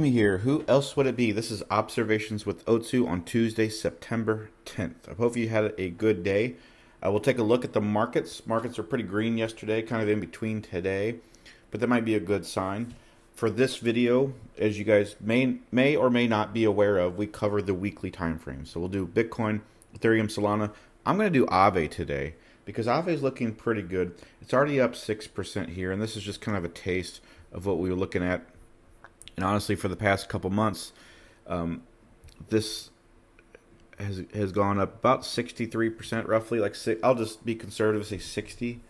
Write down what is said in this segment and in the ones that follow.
Here. Who else would it be? This is Observations with Otsu on Tuesday, September 10th. I hope you had a good day. We'll take a look at the markets. Markets are pretty green yesterday, kind of in between today, but that might be a good sign. For this video, as you guys may or may not be aware of, we cover the weekly time frame. So we'll do Bitcoin, Ethereum, Solana. I'm going to do Aave today because Aave is looking pretty good. It's already up 6% here, and this is just kind of a taste of what we were looking at. And honestly, for the past couple months, this has gone up about 63% roughly. I'll just be conservative, say 60.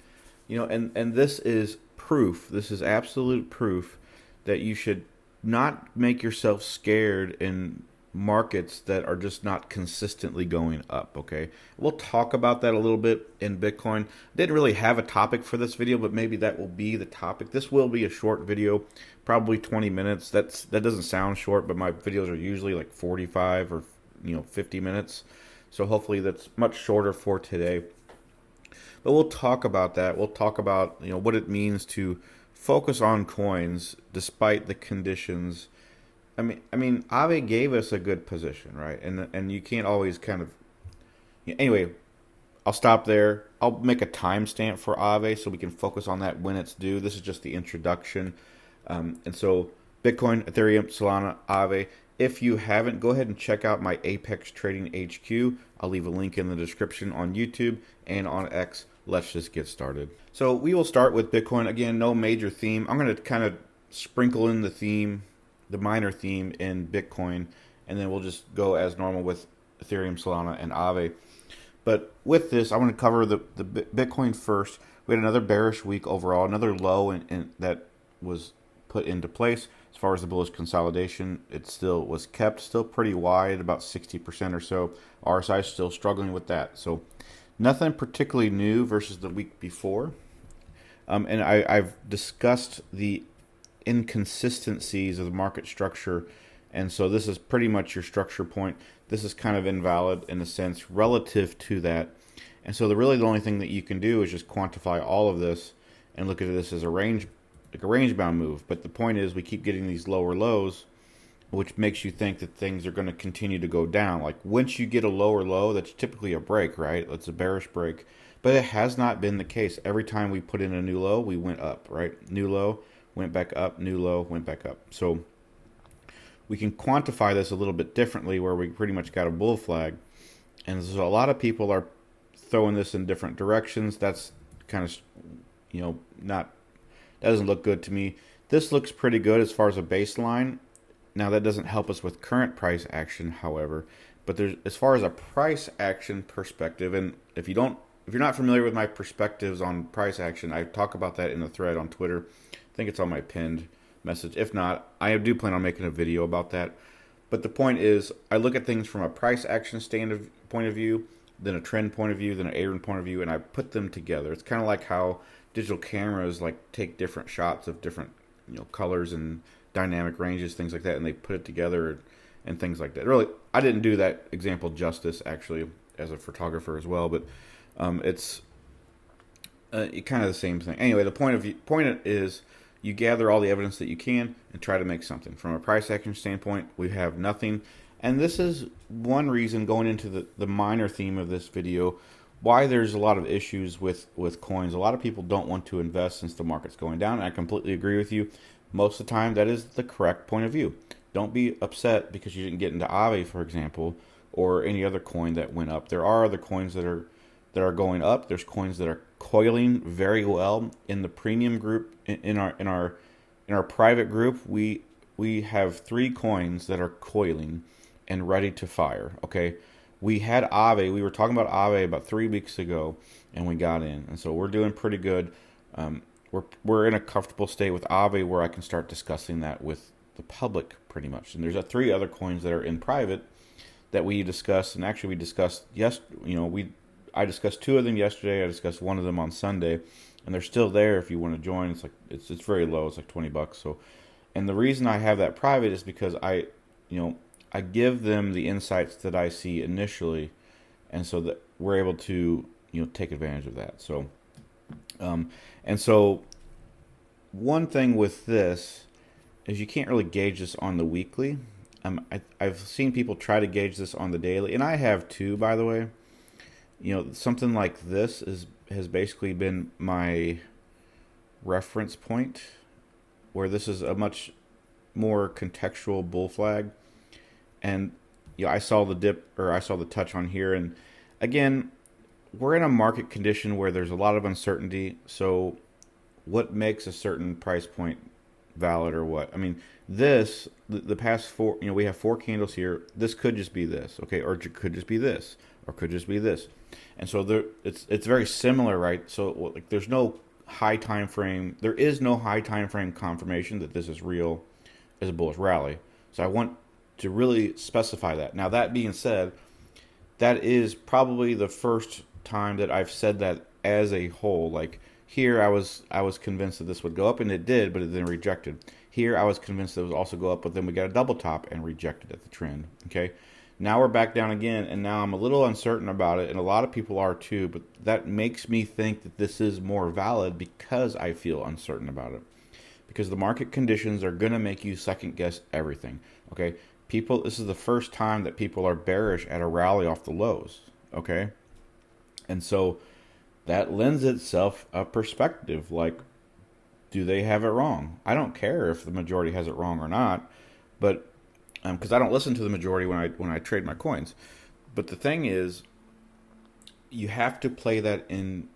And this is proof. This is absolute proof that you should not make yourself scared in markets that are just not consistently going up. Okay, we'll talk about that a little bit in Bitcoin. Didn't really have a topic for this video, but maybe that will be the topic. This will be a short video, probably 20 minutes. That doesn't sound short, but my videos are usually like 45 or 50 minutes, so hopefully that's much shorter for today. But we'll talk about that. We'll talk about what it means to focus on coins despite the conditions. I mean, Aave gave us a good position, right? And you can't always kind of. Anyway, I'll stop there. I'll make a timestamp for Aave so we can focus on that when it's due. This is just the introduction, and so Bitcoin, Ethereum, Solana, Aave. If you haven't, go ahead and check out my Apex Trading HQ. I'll leave a link in the description on YouTube and on X. Let's just get started. So we will start with Bitcoin. Again, no major theme. I'm going to kind of sprinkle in the theme, the minor theme in Bitcoin, and then we'll just go as normal with Ethereum, Solana, and Aave. But with this, I want to cover the Bitcoin first. We had another bearish week overall, another low that was put into place. As far as the bullish consolidation, it still was kept still pretty wide, about 60% or so. RSI is still struggling with that. So nothing particularly new versus the week before. And I've discussed the inconsistencies of the market structure, and so this is pretty much your structure point. This is kind of invalid in a sense relative to that, and so the only thing that you can do is just quantify all of this and look at this as a range, like a range bound move. But the point is, we keep getting these lower lows, which makes you think that things are going to continue to go down. Like once you get a lower low, that's typically a break, right? That's a bearish break, but it has not been the case. Every time we put in a new low, we went up, right? New low, went back up, new low, went back up. So we can quantify this a little bit differently, where we pretty much got a bull flag. And so a lot of people are throwing this in different directions. That's kind of, not, that doesn't look good to me. This looks pretty good as far as a baseline. Now that doesn't help us with current price action, however. But there's, as far as a price action perspective, and if you're not familiar with my perspectives on price action, I talk about that in the thread on Twitter. I think it's on my pinned message. If not, I do plan on making a video about that. But the point is, I look at things from a price action point of view, then a trend point of view, then an Aaron point of view, and I put them together. It's kind of like how digital cameras take different shots of different colors and dynamic ranges, things like that, and they put it together and things like that. Really, I didn't do that example justice actually as a photographer as well, but it's kind of the same thing. Anyway, the point is, you gather all the evidence that you can and try to make something. From a price action standpoint, we have nothing. And this is one reason, going into the minor theme of this video, why there's a lot of issues with coins. A lot of people don't want to invest since the market's going down. And I completely agree with you. Most of the time, that is the correct point of view. Don't be upset because you didn't get into Aave, for example, or any other coin that went up. There are other coins that are going up. There's coins that are coiling very well. In the premium group, in our private group, we have 3 coins that are coiling and ready to fire. Okay, we had Aave. We were talking about Aave about 3 weeks ago, and we got in, and so we're doing pretty good. We're in a comfortable state with Aave where I can start discussing that with the public pretty much. And there's 3 other coins that are in private that we discussed, and actually we discussed I discussed 2 of them yesterday. I discussed 1 of them on Sunday, and they're still there if you want to join. It's very low. It's like $20. So, and the reason I have that private is because I give them the insights that I see initially, and so that we're able to take advantage of that. So, and so one thing with this is you can't really gauge this on the weekly. I've seen people try to gauge this on the daily, and I have too, by the way. Something like this has basically been my reference point, where this is a much more contextual bull flag. And I saw the dip, or I saw the touch on here, and again, we're in a market condition where there's a lot of uncertainty. So, what makes a certain price point valid or what? I mean, the past four, we have four candles here. This could just be this, okay, or it could just be this, or could just be this, and so it's very similar, right? So like, there's no high time frame. There is no high time frame confirmation that this is real as a bullish rally. So I want to really specify that. Now that being said, that is probably the first time that I've said that as a whole. Like here, I was convinced that this would go up, and it did, but it then rejected. Here, I was convinced it would also go up, but then we got a double top and rejected at the trend. Okay, now we're back down again, and now I'm a little uncertain about it, and a lot of people are too. But that makes me think that this is more valid because I feel uncertain about it. Because the market conditions are going to make you second guess everything. Okay, this is the first time that people are bearish at a rally off the lows. Okay, and so that lends itself a perspective. Like, do they have it wrong? I don't care if the majority has it wrong or not, but because I don't listen to the majority when I trade my coins. But the thing is, you have to play that in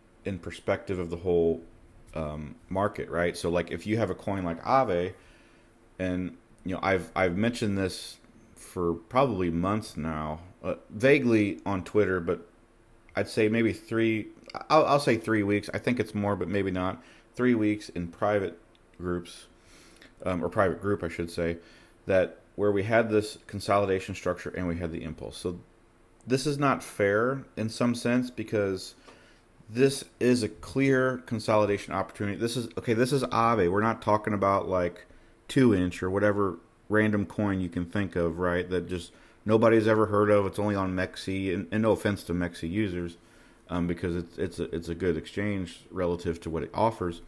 perspective of the whole market, right? So like if you have a coin like Aave, and I've mentioned this for probably months now, vaguely on Twitter, but I'd say maybe I'll say 3 weeks. I think it's more, but maybe not. 3 weeks in private groups, or private group, I should say, that where we had this consolidation structure and we had the impulse. So this is not fair in some sense because this is a clear consolidation opportunity. This is Aave. We're not talking about like 2-inch or whatever random coin you can think of, right? That just nobody's ever heard of. It's only on Mexi, and no offense to Mexi users, because it's a good exchange relative to what it offers.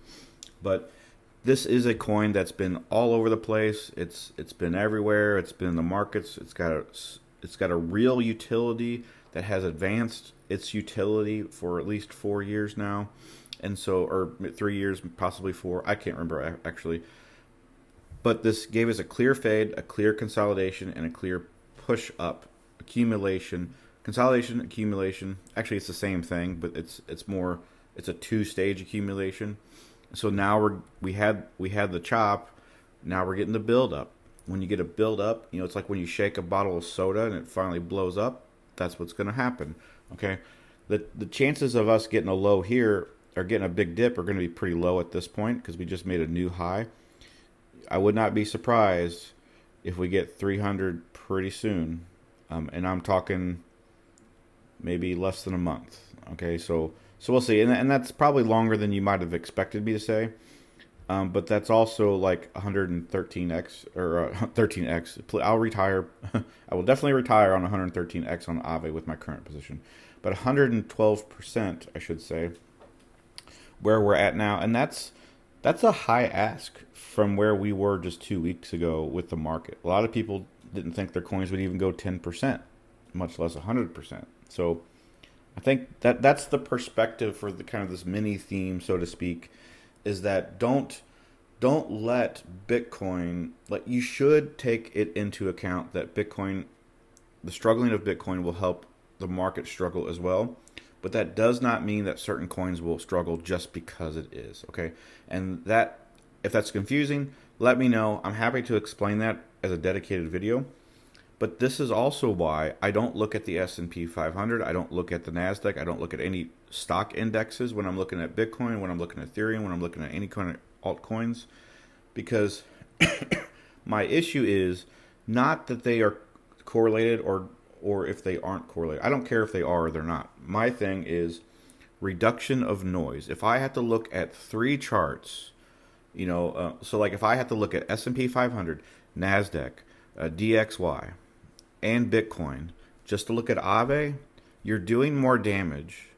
But this is a coin that's been all over the place. It's been everywhere. It's been in the markets. It's got a real utility that has advanced its utility for at least 4 years now, and so, or 3 years, possibly 4. I can't remember actually. But this gave us a clear fade, a clear consolidation, and a clear push up accumulation. Consolidation, accumulation. Actually, it's the same thing, but it's a 2-stage accumulation. So now we had the chop. Now we're getting the build up. When you get a build up, it's like when you shake a bottle of soda and it finally blows up. That's what's going to happen. Okay, the chances of us getting a low here or getting a big dip are going to be pretty low at this point because we just made a new high. I would not be surprised if we get 300 pretty soon, and I'm talking maybe less than a month. Okay, so we'll see, and that's probably longer than you might have expected me to say. But that's also like 113x or 13x. I'll retire. I will definitely retire on 113x on Aave with my current position. But 112%, I should say, where we're at now, and that's a high ask from where we were just 2 weeks ago with the market. A lot of people didn't think their coins would even go 10%, much less 100%. So I think that's the perspective for the kind of this mini theme, so to speak, is that don't let Bitcoin, like, you should take it into account that Bitcoin, the struggling of Bitcoin will help the market struggle as well. But that does not mean that certain coins will struggle just because it is, okay? And that, if that's confusing, let me know. I'm happy to explain that as a dedicated video. But this is also why I don't look at the S&P 500. I don't look at the NASDAQ. I don't look at any stock indexes when I'm looking at Bitcoin, when I'm looking at Ethereum, when I'm looking at any kind of altcoins. Because my issue is not that they are correlated or if they aren't correlated. I don't care if they are or they're not. My thing is reduction of noise. If I have to look at 3 charts, so like if I have to look at S&P 500, NASDAQ, DXY, and Bitcoin, just to look at Aave, you're doing more damage.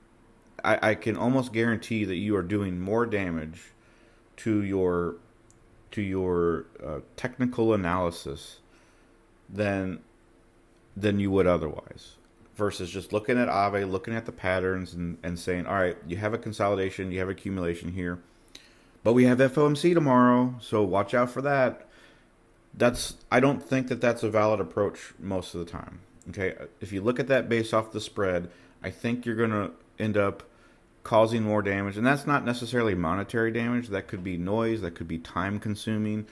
I can almost guarantee that you are doing more damage to your to your technical analysis than you would otherwise. Versus just looking at Aave, looking at the patterns, and saying, all right, you have a consolidation, you have accumulation here, but we have FOMC tomorrow, so watch out for that. I don't think that that's a valid approach most of the time. Okay, if you look at that based off the spread, I think you're going to end up causing more damage, and that's not necessarily monetary damage. That could be noise, that could be time consuming,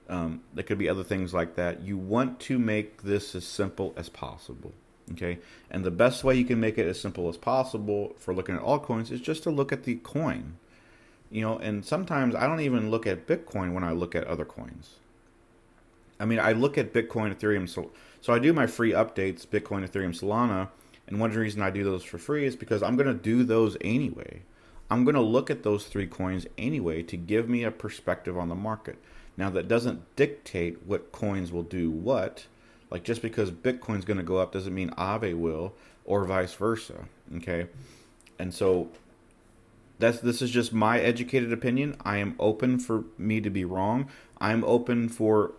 that could be other things like that. You want to make this as simple as possible. Okay, and the best way you can make it as simple as possible for looking at altcoins is just to look at the coin. And sometimes I don't even look at Bitcoin when I look at other coins. I mean, I look at Bitcoin, Ethereum, so I do my free updates, Bitcoin, Ethereum, Solana, and one reason I do those for free is because I'm going to do those anyway. I'm going to look at those three coins anyway to give me a perspective on the market. Now, that doesn't dictate what coins will do what. Like, just because Bitcoin's going to go up doesn't mean Aave will, or vice versa, okay? And so this is just my educated opinion. I am open for me to be wrong. I'm open for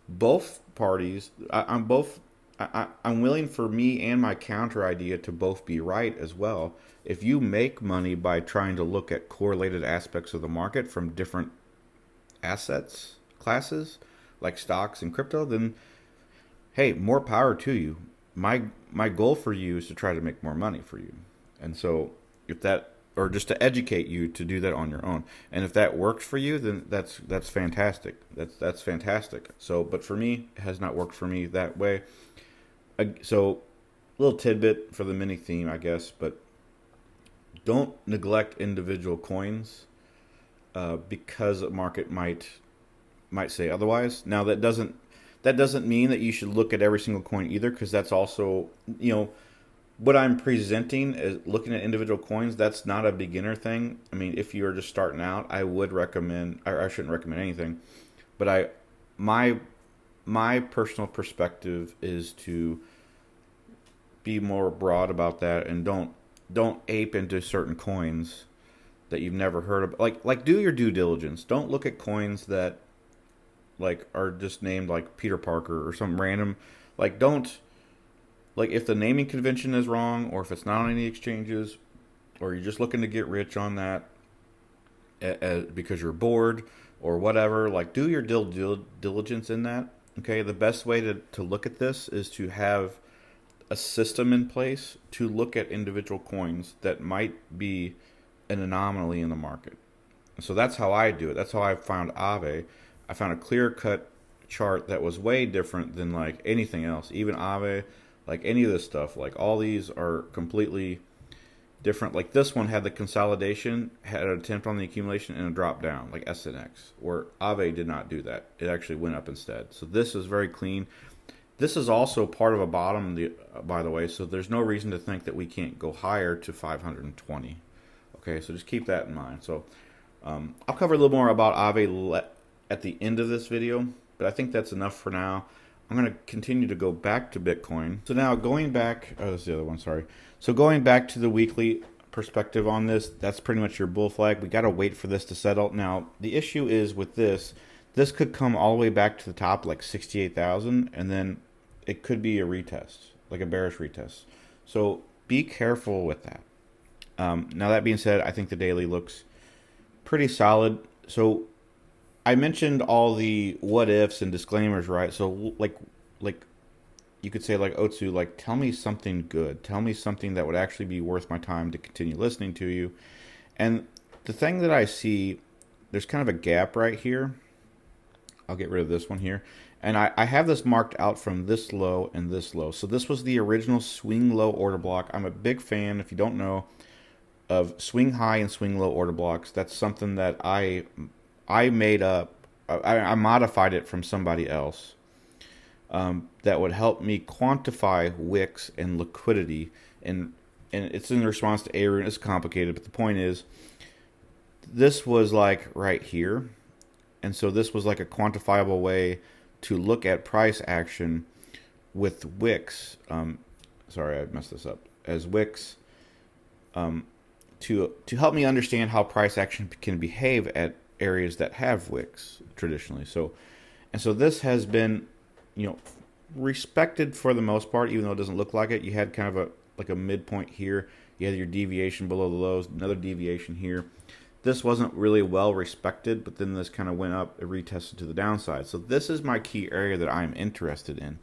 both parties. I'm willing for me and my counter idea to both be right as well. If you make money by trying to look at correlated aspects of the market from different assets classes like stocks and crypto, then hey, more power to you. My goal for you is to try to make more money for you. And so if that, or just to educate you to do that on your own. And if that works for you, then that's fantastic. That's fantastic. So, but for me, it has not worked for me that way. So, a little tidbit for the mini theme, I guess, but don't neglect individual coins because the market might say otherwise. Now, that doesn't mean that you should look at every single coin either, because that's also, what I'm presenting is looking at individual coins. That's not a beginner thing. I mean, if you're just starting out, I would recommend, or I shouldn't recommend anything, but my personal perspective is to be more broad about that, and don't ape into certain coins that you've never heard of. Like do your due diligence. Don't look at coins that like are just named like Peter Parker or some random. Like if the naming convention is wrong, or if it's not on any exchanges, or you're just looking to get rich on that because you're bored or whatever, like do your diligence in that. Okay, the best way to look at this is to have a system in place to look at individual coins that might be an anomaly in the market. So that's how I do it. That's how I found Aave. I found a clear-cut chart that was way different than like anything else. Even Aave, like any of this stuff, like all these are completely different. Like this one had the consolidation, had an attempt on the accumulation, and a drop down, like SNX, where Aave did not do that. It actually went up instead. So this is very clean. This is also part of a bottom, by the way, so there's no reason to think that we can't go higher to 520. Okay, so just keep that in mind. So I'll cover a little more about Aave at the end of this video, but I think that's enough for now. I'm going to continue to go back to Bitcoin. So now going back, oh, that's the other one, sorry. So going back to the weekly perspective on this, that's pretty much your bull flag. We got to wait for this to settle. Now, the issue is with this could come all the way back to the top, like 68,000, and then it could be a retest, like a bearish retest. So be careful with that. Now, that being said, I think the daily looks pretty solid. So I mentioned all the what ifs and disclaimers, right? So like you could say like Otsu, like tell me something good. Tell me something that would actually be worth my time to continue listening to you. And the thing that I see, there's kind of a gap right here. I'll get rid of this one here. And I have this marked out from this low and this low. So this was the original swing low order block. I'm a big fan, if you don't know, of swing high and swing low order blocks. That's something that I made up. I modified it from somebody else that would help me quantify wicks and liquidity. And it's in response to Arun. It's complicated, but the point is, this was like right here. And so this was like a quantifiable way to look at price action with wicks. Sorry, I messed this up. As wicks to help me understand how price action can behave at areas that have wicks traditionally. So this has been, you know, respected for the most part, even though it doesn't look like it. You had kind of a midpoint here. You had your deviation below the lows, another deviation here. This wasn't really well respected, but then this kind of went up, it retested to the downside. So this is my key area that I'm interested in,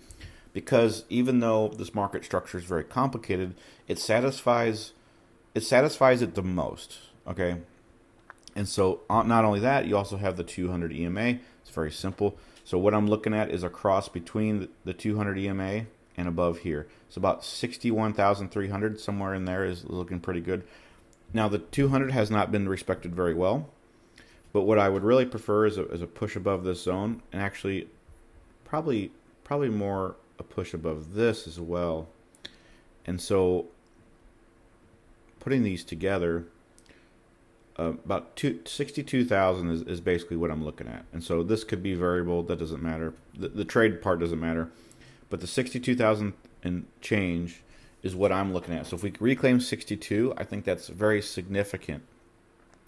because even though this market structure is very complicated, it satisfies it the most. Okay, and so not only that, you also have the 200 EMA. It's very simple. So what I'm looking at is a cross between the 200 EMA and above here. It's about 61,300, somewhere in there is looking pretty good. Now the 200 has not been respected very well, but what I would really prefer is a push above this zone, and actually probably more a push above this as well. And so putting these together, about 62,000 is basically what I'm looking at. And so this could be variable, that doesn't matter. The trade part doesn't matter, but the 62,000 and change is what I'm looking at. So if we reclaim 62, I think that's very significant.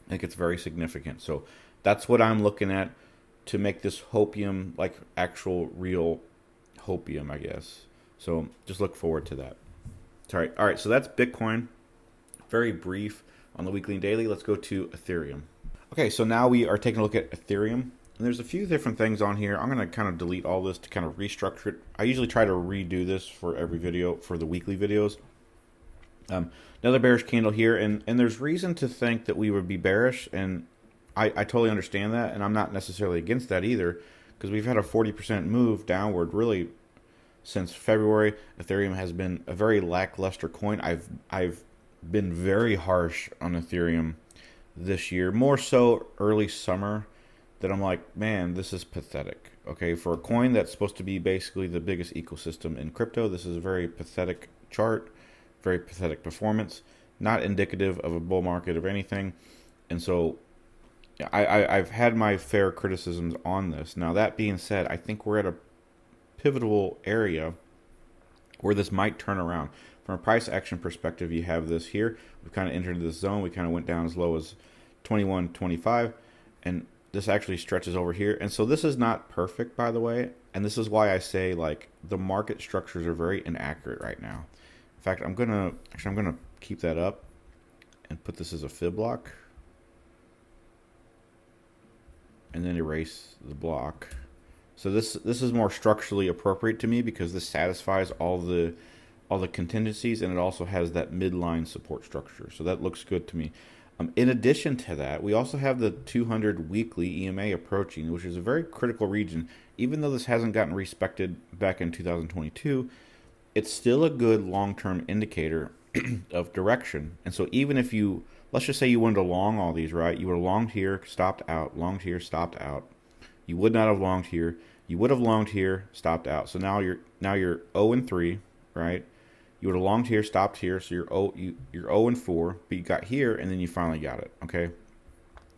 I think it's very significant. So that's what I'm looking at to make this hopium like actual real hopium, I guess. So just look forward to that. All right, so that's Bitcoin. Very brief on the weekly and daily. Let's go to Ethereum. Okay, so now we are taking a look at Ethereum. And there's a few different things on here. I'm going to kind of delete all this to kind of restructure it. I usually try to redo this for every video, for the weekly videos. Another bearish candle here, and there's reason to think that we would be bearish, and I totally understand that, and I'm not necessarily against that either, because we've had a 40% move downward really since February. Ethereum has been a very lackluster coin. I've been very harsh on Ethereum this year, more so early summer, that I'm like, man, this is pathetic. Okay, for a coin that's supposed to be basically the biggest ecosystem in crypto, this is a very pathetic chart, very pathetic performance, not indicative of a bull market or anything. And so I've had my fair criticisms on this. Now, that being said, I think we're at a pivotal area where this might turn around. From a price action perspective, you have this here. We've kind of entered this zone. We kind of went down as low as 21.25, and this actually stretches over here. And so this is not perfect, by the way, and this is why I say, like, the market structures are very inaccurate right now. In fact, I'm gonna keep that up and put this as a fib block, and then erase the block. So this is more structurally appropriate to me, because this satisfies all the contingencies, and it also has that midline support structure. So that looks good to me. In addition to that, we also have the 200 weekly EMA approaching, which is a very critical region. Even though this hasn't gotten respected back in 2022, it's still a good long-term indicator of direction. And so even if you, let's just say you wanted to long all these, right? You would have longed here, stopped out, longed here, stopped out. You would not have longed here. You would have longed here, stopped out. So now you're 0 and 3, right? You would have longed here, stopped here, so you're 0 and 4, but you got here, and then you finally got it, okay?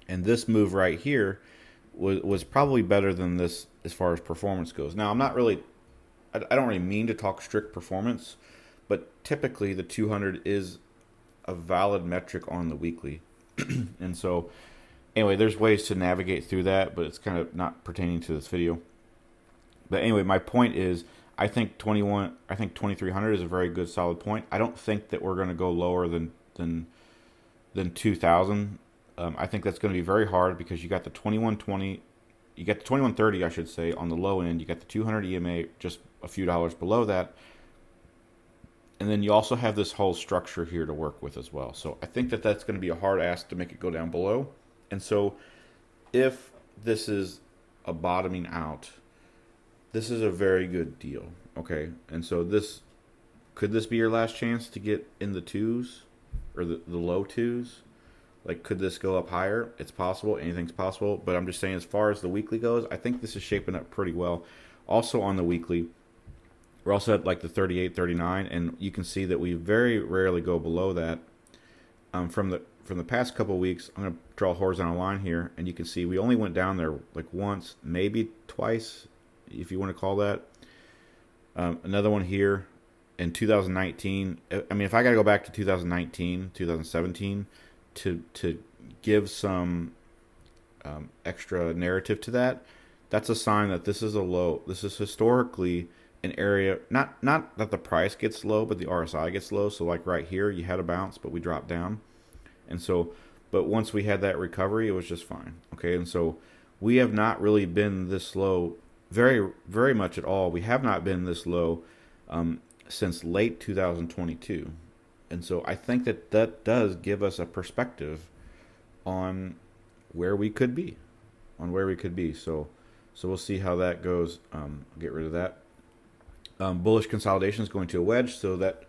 And this move right here was probably better than this as far as performance goes. Now, I don't really mean to talk strict performance, but typically the 200 is a valid metric on the weekly. And so, anyway, there's ways to navigate through that, but it's kind of not pertaining to this video. But anyway, my point is, I think 2300 is a very good solid point. I don't think that we're going to go lower than 2000. I think that's going to be very hard, because you got the 2120, you got the 2130, I should say, on the low end. You got the 200 EMA just a few dollars below that, and then you also have this whole structure here to work with as well. So I think that that's going to be a hard ask to make it go down below. And so if this is a bottoming out, this is a very good deal, okay? And so could this be your last chance to get in the twos, or the low twos? Like, could this go up higher? It's possible. Anything's possible. But I'm just saying, as far as the weekly goes, I think this is shaping up pretty well. Also on the weekly, we're also at like the 38, 39, and you can see that we very rarely go below that. From the past couple of weeks, I'm going to draw a horizontal line here, and you can see we only went down there like once, maybe twice, if you want to call that. Another one here in 2019. I mean, if I got to go back to 2019, 2017 to give some extra narrative to that, that's a sign that this is a low. This is historically an area, not that the price gets low, but the RSI gets low. So like right here, you had a bounce, but we dropped down, and so, but once we had that recovery, it was just fine. Okay, and so we have not really been this low very much at all. We have not been this low since late 2022, and so I think that that does give us a perspective on where we could be, So we'll see how that goes. Get rid of that. Bullish consolidation is going to a wedge, so that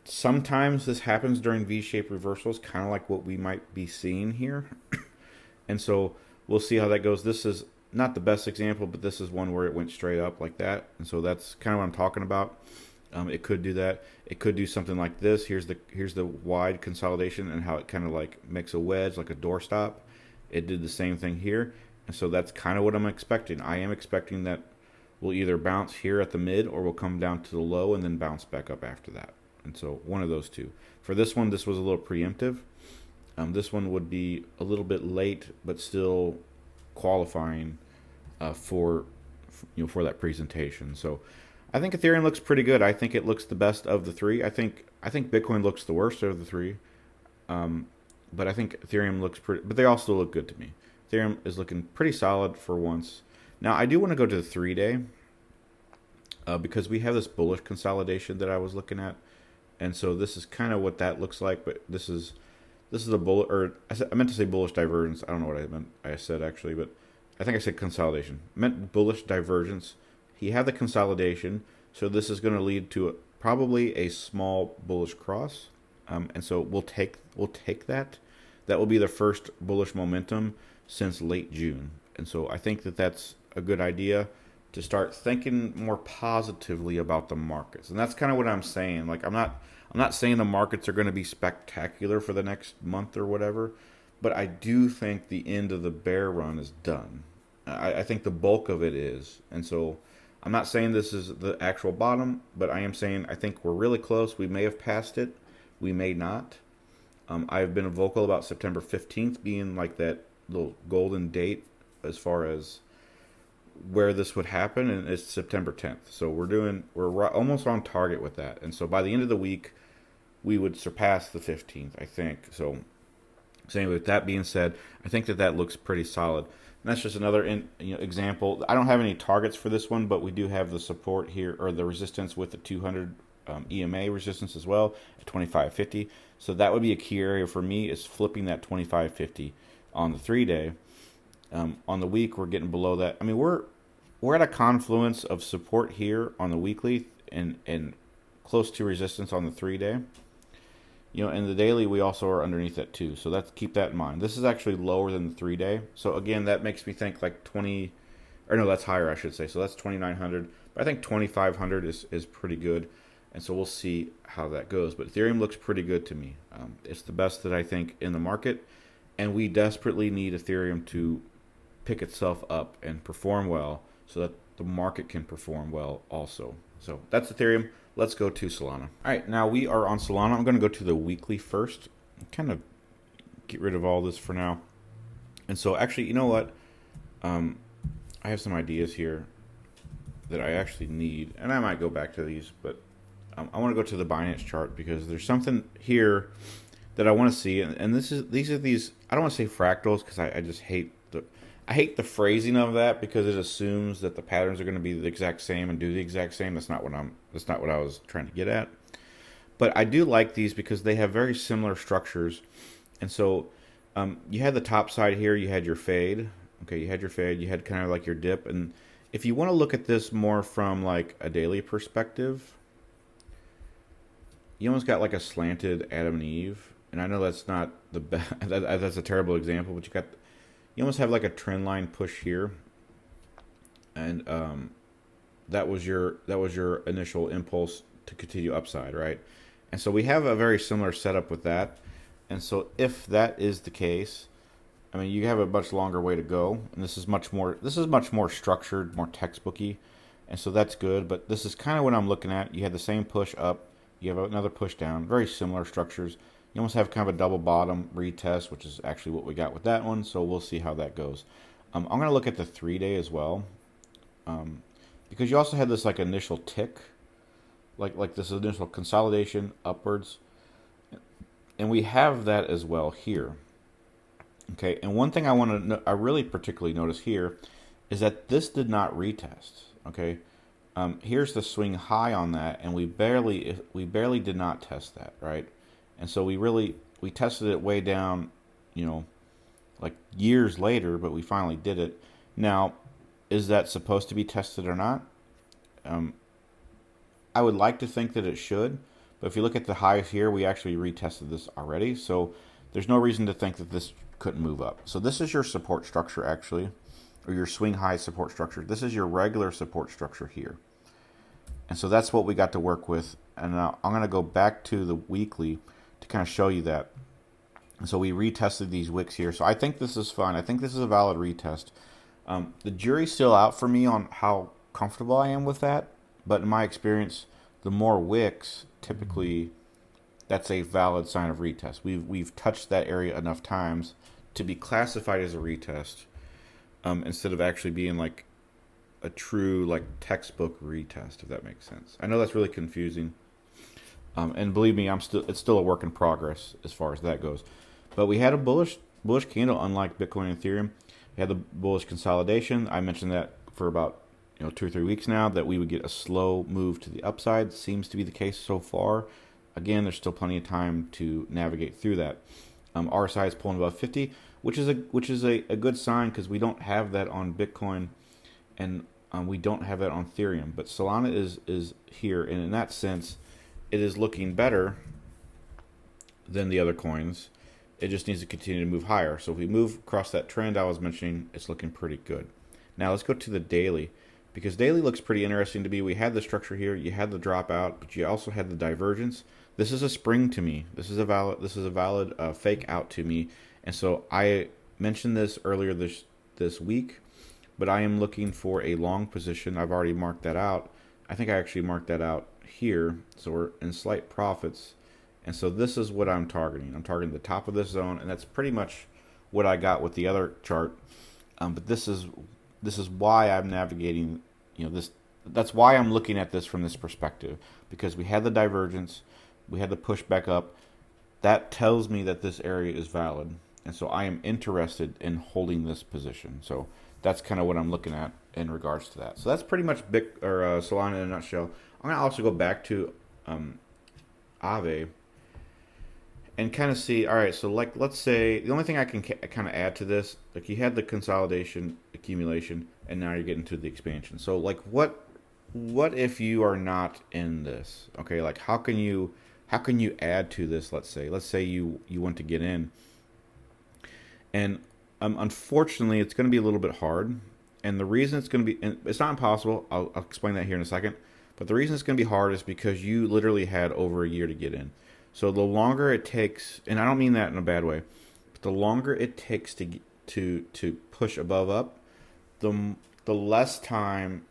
sometimes this happens during V-shaped reversals, kind of like what we might be seeing here. And so we'll see how that goes. This is not the best example, but this is one where it went straight up like that. And so that's kind of what I'm talking about. It could do that. It could do something like this. Here's the wide consolidation and how it kind of like makes a wedge, like a doorstop. It did the same thing here. And so that's kind of what I'm expecting. I am expecting that we'll either bounce here at the mid or we'll come down to the low and then bounce back up after that. And so one of those two. For this one, this was a little preemptive. This one would be a little bit late, but still qualifying for that presentation. So I think Ethereum looks pretty good. I think it looks the best of the three. I think Bitcoin looks the worst of the three. But I think Ethereum looks pretty. But they all still look good to me. Ethereum is looking pretty solid for once. Now I do want to go to the 3-day because we have this bullish consolidation that I was looking at, and so this is kind of what that looks like. But this is a bullish, or I meant to say bullish divergence. I don't know what I meant. I said actually, but I think I said consolidation. I meant bullish divergence. He had the consolidation, so this is going to lead to probably a small bullish cross, and so we'll take that. That will be the first bullish momentum since late June, and so I think that that's a good idea to start thinking more positively about the markets, and that's kind of what I'm saying. Like I'm not saying the markets are going to be spectacular for the next month or whatever, but I do think the end of the bear run is done. I think the bulk of it is, and so I'm not saying this is the actual bottom, but I am saying I think we're really close. We may have passed it, we may not. I've been vocal about September 15th being like that little golden date as far as where this would happen, and it's September 10th. So we're almost on target with that, and so by the end of the week, we would surpass the 15th, I think. So anyway, with that being said, I think that looks pretty solid. And that's just another example. I don't have any targets for this one, but we do have the support here, or the resistance with the 200 EMA resistance as well at 25.50. So that would be a key area for me, is flipping that 25.50 on the 3-day. On the week, we're getting below that. I mean, we're at a confluence of support here on the weekly and close to resistance on the 3-day. And the daily, we also are underneath that too. So keep that in mind. This is actually lower than the 3-day. So again, that makes me think like that's higher, I should say. So that's 2,900. But I think 2,500 is pretty good. And so we'll see how that goes. But Ethereum looks pretty good to me. It's the best that I think in the market. And we desperately need Ethereum to pick itself up and perform well so that the market can perform well also. So that's Ethereum. Let's go to Solana. All right, now we are on Solana. I'm going to go to the weekly first. Kind of get rid of all this for now. And so actually, you know what? I have some ideas here that I actually need, and I might go back to these, but I want to go to the Binance chart because there's something here that I want to see, and these are these. I don't want to say fractals because I just hate the phrasing of that, because it assumes that the patterns are going to be the exact same and do the exact same. That's not what I was trying to get at. But I do like these because they have very similar structures. And so you had the top side here, you had your fade. Okay, you had your fade, you had kind of like your dip. And if you want to look at this more from like a daily perspective, you almost got like a slanted Adam and Eve. And I know that's not the best, that's a terrible example, but you almost have like a trend line push here, and that was your initial impulse to continue upside, right? And so we have a very similar setup with that. And so if that is the case, I mean, you have a much longer way to go, and this is much more structured, more textbooky, and so that's good. But this is kind of what I'm looking at. You had the same push up, you have another push down, very similar structures. You almost have kind of a double bottom retest, which is actually what we got with that one. So we'll see how that goes. I'm going to look at the 3-day as well, because you also had this like initial tick, like this initial consolidation upwards, and we have that as well here. Okay, and one thing I really particularly notice here is that this did not retest. Okay, here's the swing high on that, and we barely did not test that, right? And so we tested it way down, you know, like years later, but we finally did it. Now, is that supposed to be tested or not? Um, I would like to think that it should, but if you look at the highs here, we actually retested this already, so there's no reason to think that this couldn't move up. So this is your support structure actually, or your swing high support structure. This is your regular support structure here. And so that's what we got to work with. And now I'm going to go back to the weekly to kind of show you that. And so we retested these wicks here. So I think this is fine. I think this is a valid retest. The jury's still out for me on how comfortable I am with that. But in my experience, the more wicks, typically that's a valid sign of retest. We've touched that area enough times to be classified as a retest, instead of actually being like a true like textbook retest, if that makes sense. I know that's really confusing, and believe me, it's still a work in progress as far as that goes. But we had a bullish candle, unlike Bitcoin and Ethereum. We had the bullish consolidation. I mentioned that for about 2 or 3 weeks now, that we would get a slow move to the upside. Seems to be the case so far. Again, there's still plenty of time to navigate through that. RSI is pulling above 50, which is a good sign, because we don't have that on Bitcoin, and we don't have that on Ethereum. But Solana is here, and in that sense, it is looking better than the other coins. It just needs to continue to move higher. So if we move across that trend I was mentioning, it's looking pretty good. Now let's go to the daily, because daily looks pretty interesting to me. We had the structure here, you had the dropout, but you also had the divergence. This is a spring to me. This is a valid fake out to me. And so I mentioned this earlier this week, but I am looking for a long position. I've already marked that out. I think I actually marked that out here. So we're in slight profits. And so this is what I'm targeting. I'm targeting the top of this zone, and that's pretty much what I got with the other chart. But this is why I'm navigating, this. That's why I'm looking at this from this perspective, because we had the divergence, we had the push back up. That tells me that this area is valid, and so I am interested in holding this position. So that's kind of what I'm looking at in regards to that. So that's pretty much Solana in a nutshell. I'm gonna also go back to Aave and kind of see. All right, so like let's say the only thing I can kind of add to this, like you had the consolidation, accumulation, and now you're getting to the expansion. So like what if you are not in this? Okay, like how can you add to this? Let's say you want to get in, and unfortunately it's going to be a little bit hard. And the reason it's going to be, and it's not impossible, I'll explain that here in a second, but the reason it's going to be hard is because you literally had over a year to get in. So the longer it takes, and I don't mean that in a bad way, but the longer it takes to push above up, the less time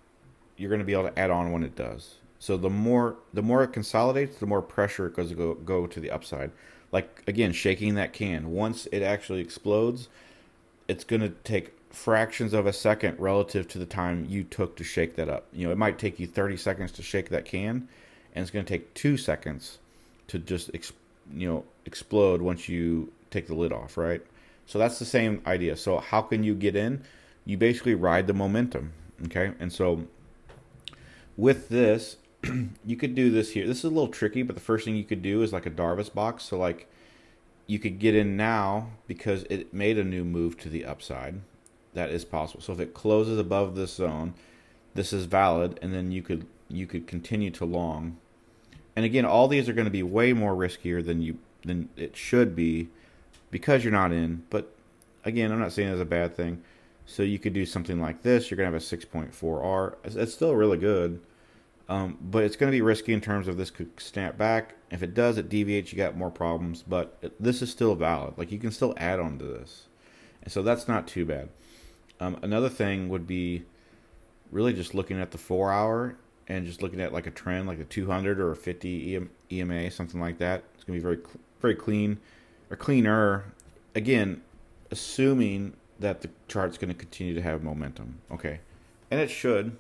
you're going to be able to add on when it does. So the more it consolidates, the more pressure it goes to go to the upside. Like again, shaking that can. Once it actually explodes, it's going to take fractions of a second relative to the time you took to shake that up. It might take you 30 seconds to shake that can, and it's going to take 2 seconds to just explode once you take the lid off, right? So that's the same idea. So how can you get in? You basically ride the momentum, okay? And so with this, you could do this here. This is a little tricky, but the first thing you could do is like a Darvas box. So like you could get in now because it made a new move to the upside. That is possible. So if it closes above this zone, this is valid, and then you could continue to long. And again, all these are going to be way more riskier than it should be because you're not in. But again, I'm not saying it's a bad thing. So you could do something like this. You're going to have a 6.4 R. It's still really good, but it's going to be risky in terms of this could snap back. If it does, it deviates. You got more problems. But this is still valid. Like you can still add on to this, and so that's not too bad. Another thing would be really just looking at the 4 hour and just looking at like a trend, like a 200 or a 50 EMA, something like that. It's going to be very very clean or cleaner. Again, assuming that the chart's going to continue to have momentum. Okay, and it should,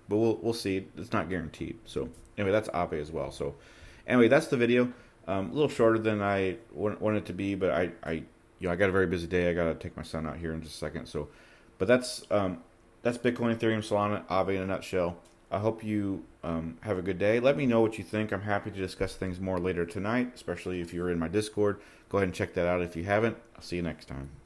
but we'll see. It's not guaranteed. So anyway, that's Abe as well. So anyway, that's the video. A little shorter than I wanted it to be, but I got a very busy day. I got to take my son out here in just a second. So, but that's Bitcoin, Ethereum, Solana, Aave in a nutshell. I hope you have a good day. Let me know what you think. I'm happy to discuss things more later tonight, especially if you're in my Discord. Go ahead and check that out if you haven't. I'll see you next time.